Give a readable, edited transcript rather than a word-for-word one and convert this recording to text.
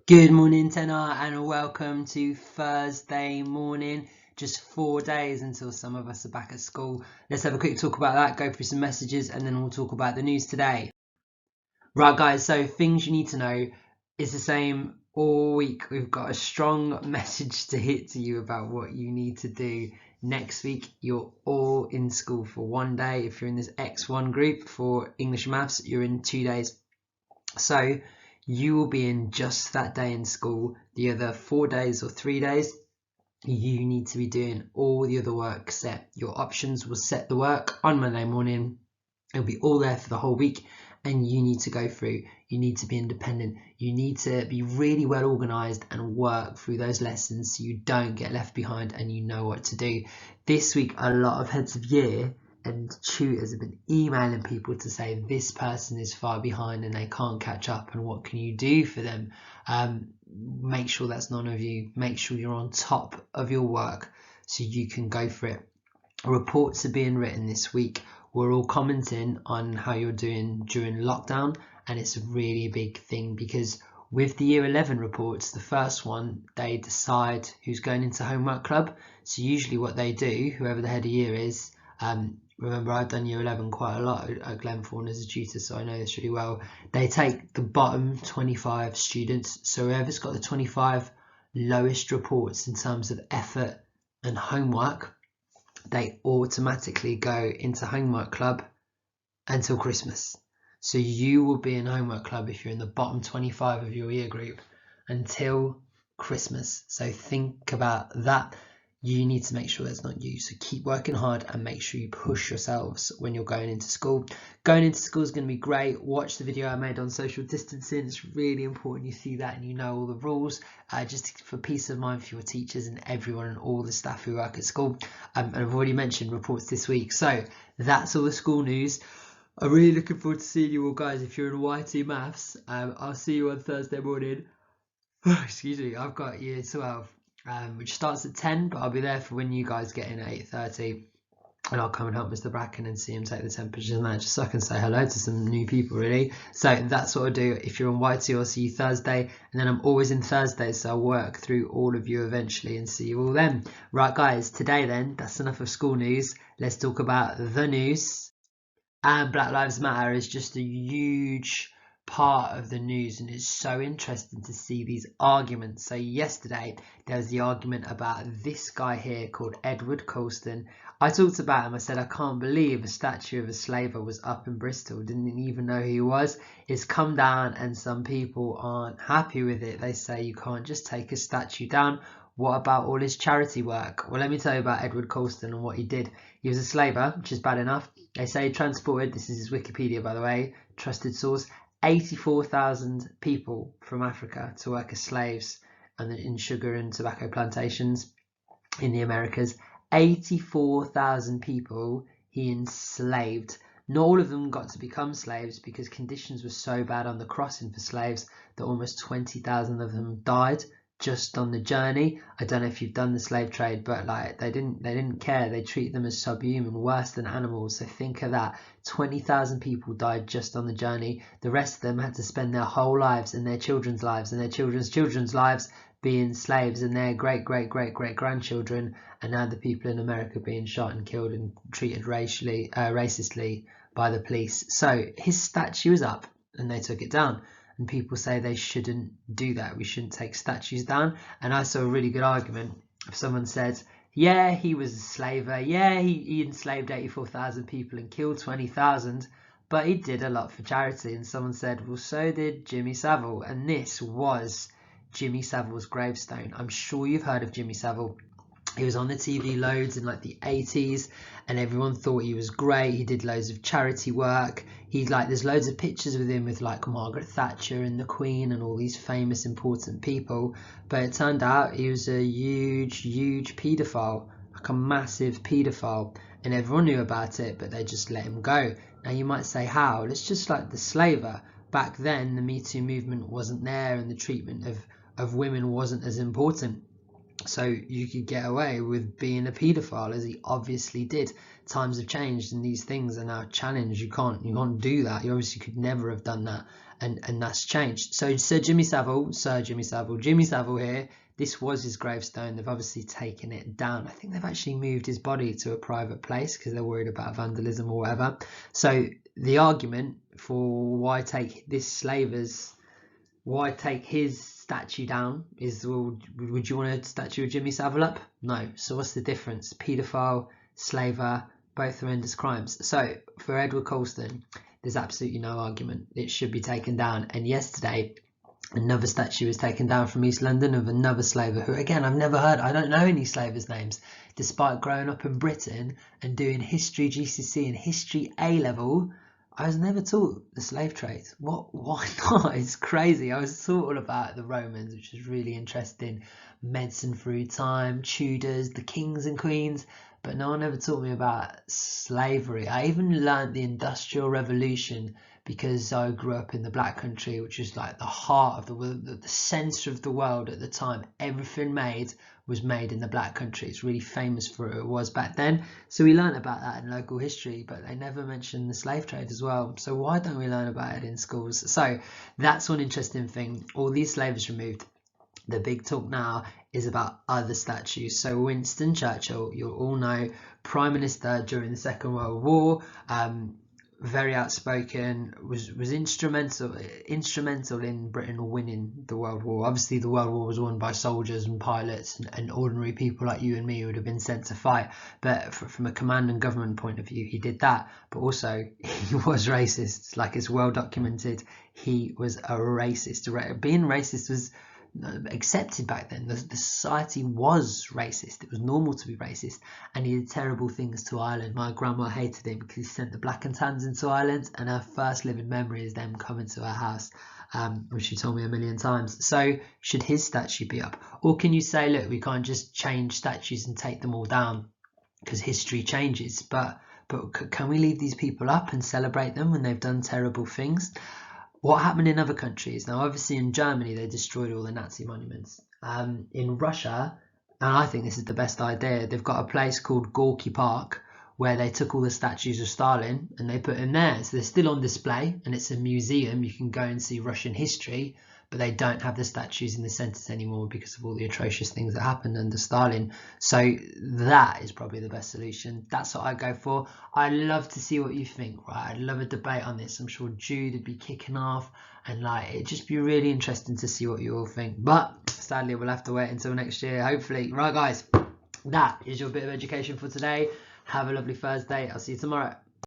Good morning, Tenor, and welcome to Thursday morning. Just 4 days until some of us are back at school. Let's have a quick talk about that, go through some messages, and then we'll talk about the news today. Right, guys, so things you need to know is the same all week. We've got a strong message to hit to you about what you need to do next week. You're all in school for 1 day. If you're in this X1 group for English and Maths, you're in 2 days. So you will be in just that day in school. The other 4 days or 3 days, you need to be doing all the other work set. Your options will set the work on Monday morning. It'll be all there for the whole week, and you need to go through. You need to be independent. You need to be really well organized and work through those lessons so you don't get left behind and you know what to do. This week, a lot of heads of year and tutors have been emailing people to say this person is far behind and they can't catch up, and what can you do for them? Make sure that's none of you. Make sure you're on top of your work so you can go for it. Reports are being written this week. We're all commenting on how you're doing during lockdown, and it's a really big thing because with the year 11 reports, the first one, they decide who's going into homework club. So usually what they do, whoever the head of year is, remember I've done year 11 quite a lot at Glenthorne as a tutor, so I know this really well. They take the bottom 25 students, so whoever's got the 25 lowest reports in terms of effort and homework, they automatically go into homework club until Christmas. So you will be in homework club if you're in the bottom 25 of your year group until Christmas. So think about that. You need to make sure that's not you. So keep working hard and make sure you push yourselves when you're going into school. Going into school is going to be great. Watch the video I made on social distancing. It's really important you see that and you know all the rules, just for peace of mind for your teachers and everyone and all the staff who work at school. And I've already mentioned reports this week. So that's all the school news. I'm really looking forward to seeing you all, guys. If you're in Y10 Maths, I'll see you on Thursday morning. Excuse me, I've got year 12. Which starts at 10, but I'll be there for when you guys get in at 8:30, and I'll come and help Mr. Bracken and see him take the temperature and that, just so I can say hello to some new people, really. So that's what I'll do. If you're on Y2, I'll see you Thursday, and then I'm always in Thursday, so I'll work through all of you eventually and see you all then. Right, guys, today then, that's enough of school news. Let's talk about the news. And Black Lives Matter is just a huge part of the news, and it's so interesting to see these arguments. So yesterday there was the argument about this guy here called Edward Colston. I talked about him. I said I can't believe a statue of a slaver was up in Bristol, didn't even know who he was. It's come down and some people aren't happy with it. They say you can't just take a statue down. What about all his charity work? Well, let me tell you about Edward Colston and what he did. He was a slaver, which is bad enough. They say he transported, this is his Wikipedia by the way, trusted source, 84,000 people from Africa to work as slaves and in sugar and tobacco plantations in the Americas. 84,000 people he enslaved. Not all of them got to become slaves because conditions were so bad on the crossing for slaves that almost 20,000 of them died just on the journey. I don't know if you've done the slave trade, but like they didn't care. They treat them as subhuman, worse than animals. So think of that. 20,000 people died just on the journey. The rest of them had to spend their whole lives and their children's lives and their children's lives being slaves, and their great grandchildren, and now the people in America being shot and killed and treated racistly by the police. So his statue is up and they took it down. And people say they shouldn't do that. We shouldn't take statues down. And I saw a really good argument. If someone said, yeah, he was a slaver. Yeah, he enslaved 84,000 people and killed 20,000. But he did a lot for charity. And someone said, well, so did Jimmy Savile. And this was Jimmy Savile's gravestone. I'm sure you've heard of Jimmy Savile. He was on the TV loads in like the 80s and everyone thought he was great. He did loads of charity work. There's loads of pictures with him with like Margaret Thatcher and the Queen and all these famous important people. But it turned out he was a huge paedophile, like a massive paedophile, and everyone knew about it, but they just let him go. Now you might say, how? It's just like the slaver. Back then the Me Too movement wasn't there and the treatment of women wasn't as important. So you could get away with being a paedophile, as he obviously did. Times have changed and these things are now challenged. You can't do that. You obviously could never have done that. and that's changed. So Sir Jimmy Savile here, this was his gravestone. They've obviously taken it down. I think they've actually moved his body to a private place because they're worried about vandalism or whatever. So the argument for why take his statue down is, well, would you want a statue of Jimmy Savile up? No. So what's the difference? Paedophile, slaver, both horrendous crimes. So for Edward Colston, there's absolutely no argument. It should be taken down. And yesterday, another statue was taken down from East London of another slaver who, again, I've never heard. I don't know any slavers' names, despite growing up in Britain and doing history GCSE and history A level. I was never taught the slave trade. Why not? It's crazy. I was taught all about the Romans, which is really interesting. Medicine through time, Tudors, the kings and queens, but no one ever taught me about slavery. I even learned the Industrial Revolution because I grew up in the Black Country, which is like the heart of the centre of the world at the time. Everything was made in the Black Country. It's really famous for it was back then. So we learned about that in local history, but they never mentioned the slave trade as well. So why don't we learn about it in schools? So that's one interesting thing. All these slaves removed. The big talk now is about other statues. So Winston Churchill, you'll all know, Prime Minister during the Second World War, very outspoken, was instrumental in Britain winning the World War. Obviously the World War was won by soldiers and pilots and ordinary people like you and me who would have been sent to fight, but from a command and government point of view, he did that. But also he was racist. Like, it's well documented, he was a racist. Being racist was accepted back then. The society was racist. It was normal to be racist, and he did terrible things to Ireland. My grandma hated him because he sent the black and tans into Ireland, and her first living memory is them coming to her house, which she told me a million times. So should his statue be up, or can you say, look, we can't just change statues and take them all down because history changes, but can we leave these people up and celebrate them when they've done terrible things? What happened in other countries? Now, obviously in Germany, they destroyed all the Nazi monuments. In Russia, and I think this is the best idea, they've got a place called Gorky Park where they took all the statues of Stalin and they put them there. So they're still on display, and it's a museum. You can go and see Russian history, but they don't have the statues in the centres anymore because of all the atrocious things that happened under Stalin. So that is probably the best solution. That's what I go for. I'd love to see what you think, right? I'd love a debate on this. I'm sure Jude would be kicking off, and like, it'd just be really interesting to see what you all think. But sadly, we'll have to wait until next year, hopefully. Right, guys, that is your bit of education for today. Have a lovely Thursday. I'll see you tomorrow.